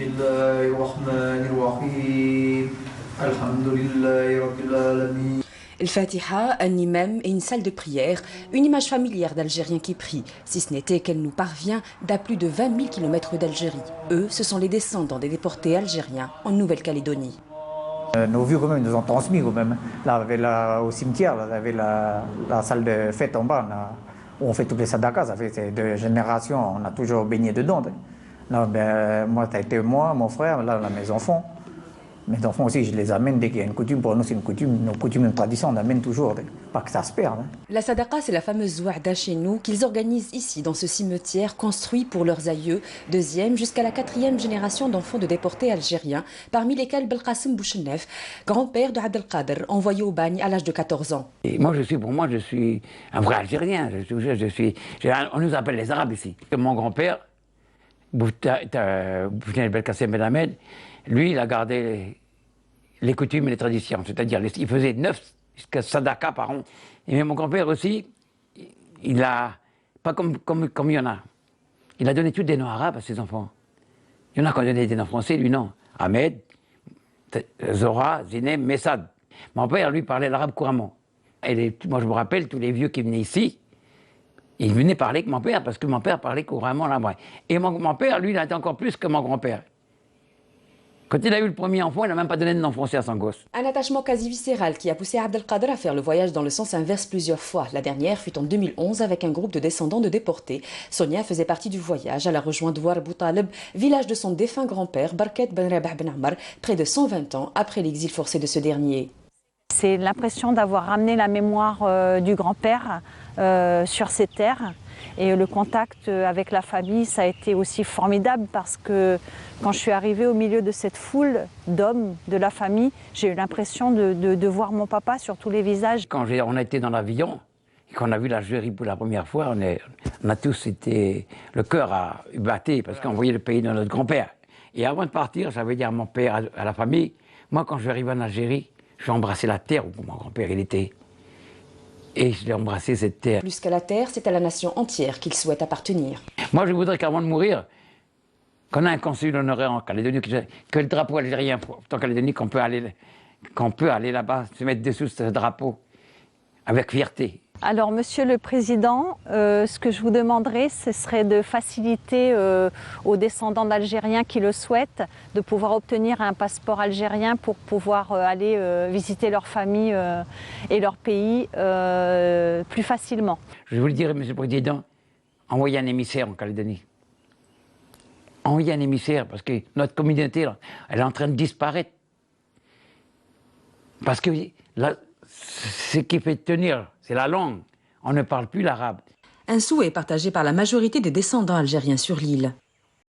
الله الرحمن الرحيم الحمد لله رب العالمين. El Fatiha, un imam et une salle de prière, une image familière d'Algériens qui prient, si ce n'était qu'elle nous parvient d'à plus de 20 000 km d'Algérie. Eux, ce sont les descendants des déportés algériens en Nouvelle-Calédonie. Nos vieux quand même nous ont transmis quand même. Là, au cimetière, là, il y avait la salle de fête en bas, là, où on fait toutes les sadakas. Ça fait deux générations, on a toujours baigné dedans. Là, ben, moi, ça a été moi, mon frère, là, mes enfants. Mes enfants aussi, je les amène dès qu'il y a une coutume. Pour nous, c'est une coutume, nos coutumes, une tradition, on amène toujours. Pas que ça se perde. La sadaqa, c'est la fameuse zouarda chez nous qu'ils organisent ici, dans ce cimetière construit pour leurs aïeux, deuxième jusqu'à la quatrième génération d'enfants de déportés algériens, parmi lesquels Belkacem Bouchenef, grand-père de Abdelkader, envoyé au bagne à l'âge de 14 ans. Et moi, pour moi, je suis un vrai Algérien. On nous appelle les Arabes ici. Mon grand-père, Belkacem Ben Ahmed, lui, il a gardé les coutumes et les traditions. C'est-à-dire, il faisait 9 sadaka par an. Et mon grand-père aussi, il a, pas comme il y en a, il a donné tous des noms arabes à ses enfants. Il y en a qui ont donné des noms français, lui non. Ahmed, Zora, Zinem, Messad. Mon père, lui, parlait l'arabe couramment. Et moi, je me rappelle, tous les vieux qui venaient ici, ils venaient parler avec mon père, parce que mon père parlait couramment l'arabe. Et mon père, lui, il a été encore plus que mon grand-père. Quand il a eu le premier enfant, il n'a même pas donné de nom français à son gosse. Un attachement quasi viscéral qui a poussé Abdelkader à faire le voyage dans le sens inverse plusieurs fois. La dernière fut en 2011 avec un groupe de descendants de déportés. Sonia faisait partie du voyage. Elle a rejoint Douar Boutaleb, village de son défunt grand-père, Barket Ben Rabah Ben Ammar, près de 120 ans après l'exil forcé de ce dernier. C'est l'impression d'avoir ramené la mémoire du grand-père sur ces terres. Et le contact avec la famille, ça a été aussi formidable parce que quand je suis arrivée au milieu de cette foule d'hommes de la famille, j'ai eu l'impression de voir mon papa sur tous les visages. Quand on a été dans l'avion et qu'on a vu l'Algérie pour la première fois, on a tous été, le cœur a battu parce qu'on voyait le pays de notre grand-père. Et avant de partir, j'avais dit à mon père, à la famille, moi quand je vais arriver en Algérie, je vais embrasser la terre où mon grand-père il était. Et je l'ai embrassé cette terre. Plus qu'à la terre, c'est à la nation entière qu'il souhaite appartenir. Moi, je voudrais qu'avant de mourir, qu'on ait un consul honoraire en Calédonie, que le drapeau algérien, en Calédonie, qu'on peut aller là-bas, se mettre dessous ce drapeau, avec fierté. Alors, Monsieur le Président, ce que je vous demanderais, ce serait de faciliter aux descendants d'Algériens qui le souhaitent, de pouvoir obtenir un passeport algérien pour pouvoir aller visiter leur famille et leur pays plus facilement. Je vous le dirai, Monsieur le Président, envoyez un émissaire en Calédonie. Envoyez un émissaire, parce que notre communauté, là, elle est en train de disparaître. Parce que là, ce qui fait tenir, c'est la langue. On ne parle plus l'arabe. Un souhait partagé par la majorité des descendants algériens sur l'île.